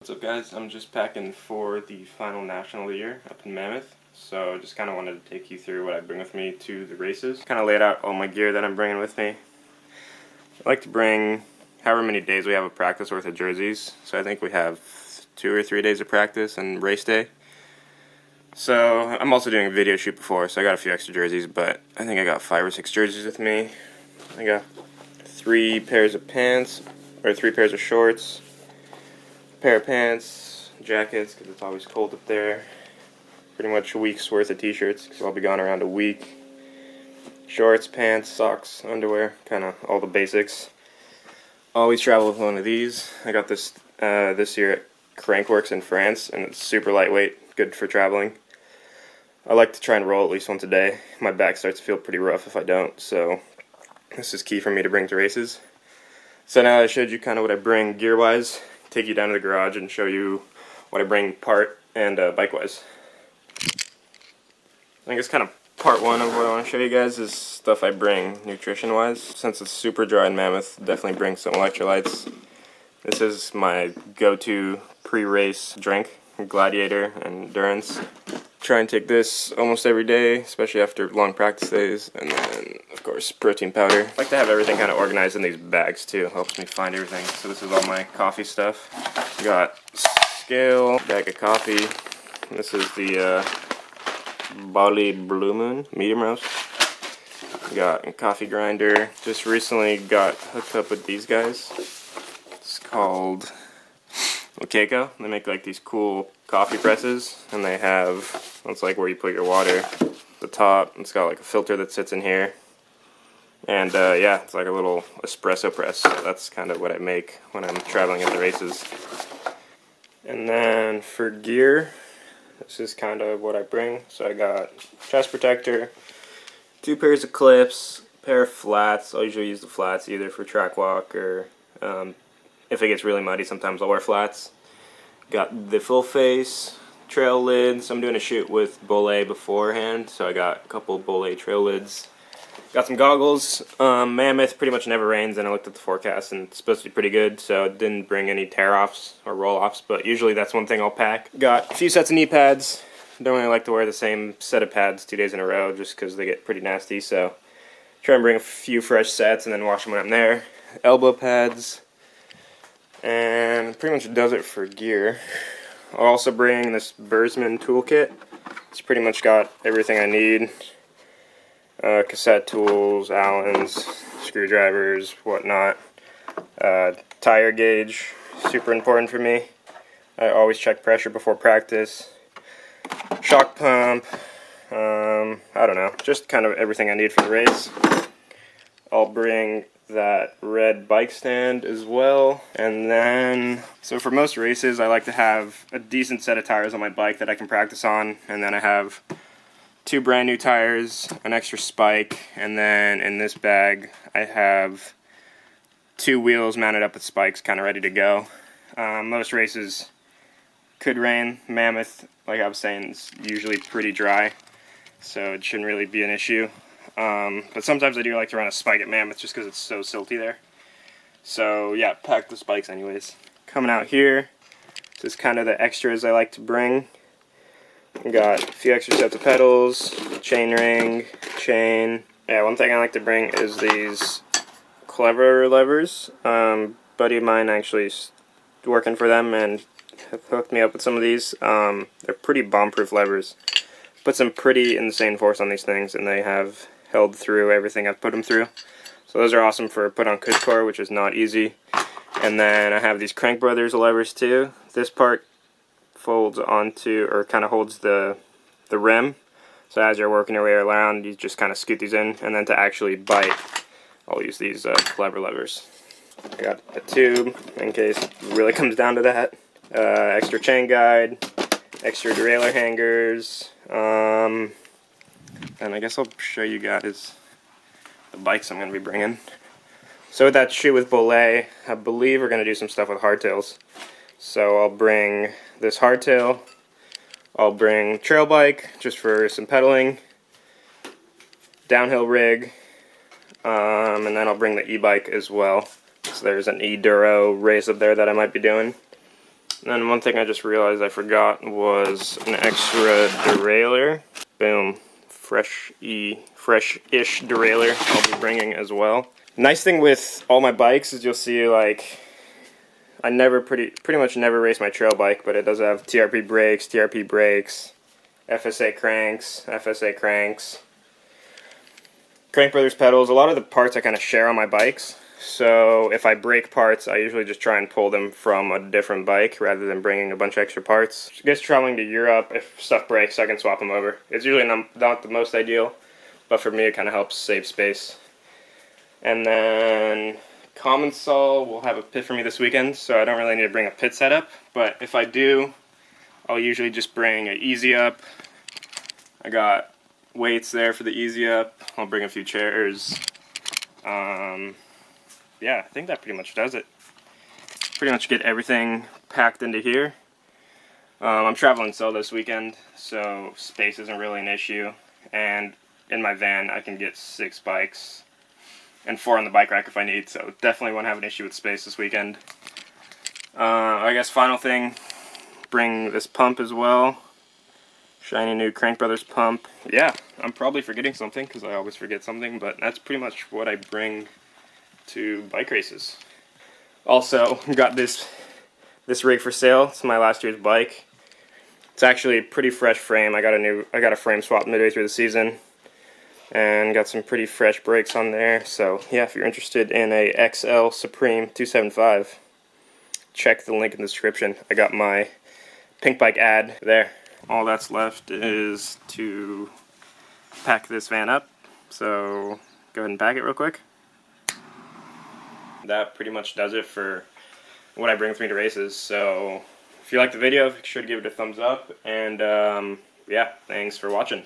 What's up, guys? I'm just packing for the final national year up in Mammoth, so just kind of wanted to take you through what I bring with me to the races. Kind of laid out all my gear that I'm bringing with me. I like to bring however many days we have of practice worth of jerseys, so I think we have 2 or 3 days of practice and race day. So I'm also doing a video shoot before, so I got a few extra jerseys, but I think I got 5 or 6 jerseys with me. I got 3 pairs of pants, or 3 pairs of shorts, pair of pants, jackets, because it's always cold up there. Pretty much a week's worth of t-shirts, because I'll be gone around a week. Shorts, pants, socks, underwear, kind of all the basics. Always travel with one of these. I got this this year at Crankworks in France, and it's super lightweight, good for traveling. I like to try and roll at least once a day. My back starts to feel pretty rough if I don't, so this is key for me to bring to races. So now I showed you kind of what I bring gear-wise, take you down to the garage and show you what I bring part and bike-wise. I think it's kind of part one of what I want to show you guys is stuff I bring nutrition-wise. Since it's super dry in Mammoth, definitely bring some electrolytes. This is my go-to pre-race drink, Gladiator and Endurance. Try and take this almost every day, especially after long practice days, and then of course protein powder. I like to have everything kind of organized in these bags too, helps me find everything. So this is all my coffee stuff. Got scale, bag of coffee. This is the Bali Blue Moon medium roast. Got a coffee grinder. Just recently got hooked up with these guys. It's called Luca. They make like these cool coffee presses, and they have, it's like where you put your water. The top, it's got like a filter that sits in here, and yeah, it's like a little espresso press. So that's kind of what I make when I'm traveling at the races. And then for gear, this is kind of what I bring. So I got chest protector, 2 pairs of clips, a pair of flats. I'll usually use the flats either for track walk or if it gets really muddy, sometimes I'll wear flats. Got the full face, trail lids. I'm doing a shoot with Bolet beforehand, so I got a couple Bolet trail lids. Got some goggles. Mammoth pretty much never rains, and I looked at the forecast, and it's supposed to be pretty good, so I didn't bring any tear-offs or roll-offs, but usually that's one thing I'll pack. Got a few sets of knee pads. Don't really like to wear the same set of pads 2 days in a row, just because they get pretty nasty, so try and bring a few fresh sets and then wash them when I'm there. Elbow pads. And pretty much does it for gear. I'll also bring this Bursman toolkit. It's pretty much got everything I need. Cassette tools, Allens, screwdrivers, whatnot. Tire gauge, super important for me. I always check pressure before practice. Shock pump. I don't know, just kind of everything I need for the race. I'll bring that red bike stand as well, and then so for most races I like to have a decent set of tires on my bike that I can practice on, and then I have 2 brand new tires, an extra spike, and then in this bag I have 2 wheels mounted up with spikes kind of ready to go. Most races could rain. Mammoth, like I was saying, is usually pretty dry, so it shouldn't really be an issue. But sometimes I do like to run a spike at Mammoth just because it's so silty there. So yeah, pack the spikes anyways. Coming out here, this is kind of the extras I like to bring. We got a few extra sets of pedals, chain ring, chain. Yeah, one thing I like to bring is these Clever levers. Buddy of mine actually is working for them and hooked me up with some of these. They're pretty bomb-proof levers. Put some pretty insane force on these things, and they have held through everything I've put them through. So those are awesome for put on cush core, which is not easy. And then I have these Crank Brothers levers too. This part folds onto, or kind of holds the rim. So as you're working your way around, you just kind of scoot these in, and then to actually bite, I'll use these Clever levers. I got a tube in case it really comes down to that. Extra chain guide, extra derailleur hangers. And I guess I'll show you guys the bikes I'm going to be bringing. So with that shoot with Bolet, I believe we're going to do some stuff with hardtails. So I'll bring this hardtail, I'll bring trail bike just for some pedaling, downhill rig, and then I'll bring the e-bike as well. So there's an e-duro race up there that I might be doing. And then one thing I just realized I forgot was an extra derailleur. Boom. Fresh-ish derailleur I'll be bringing as well. Nice thing with all my bikes is you'll see, like, I pretty much never race my trail bike, but it does have TRP brakes, FSA cranks, Crank Brothers pedals. A lot of the parts I kind of share on my bikes. So if I break parts, I usually just try and pull them from a different bike rather than bringing a bunch of extra parts. I guess traveling to Europe, if stuff breaks, I can swap them over. It's usually not the most ideal, but for me it kind of helps save space. And then Common Sol will have a pit for me this weekend, so I don't really need to bring a pit setup. But if I do, I'll usually just bring an Easy Up. I got weights there for the Easy Up. I'll bring a few chairs. Yeah, I think that pretty much does it. Pretty much get everything packed into here. I'm traveling solo this weekend, so space isn't really an issue. And in my van, I can get 6 bikes and 4 on the bike rack if I need, so definitely won't have an issue with space this weekend. I guess final thing, bring this pump as well. Shiny new Crank Brothers pump. Yeah, I'm probably forgetting something because I always forget something, but that's pretty much what I bring to bike races. Also, got this rig for sale. It's my last year's bike. It's actually a pretty fresh frame. I got a frame swap midway through the season, and got some pretty fresh brakes on there. So yeah, if you're interested in a XL Supreme 275, check the link in the description. I got my pink bike ad there. All that's left is to pack this van up. So go ahead and pack it real quick. That pretty much does it for what I bring with me to races. So if you like the video, make sure to give it a thumbs up, and yeah, thanks for watching.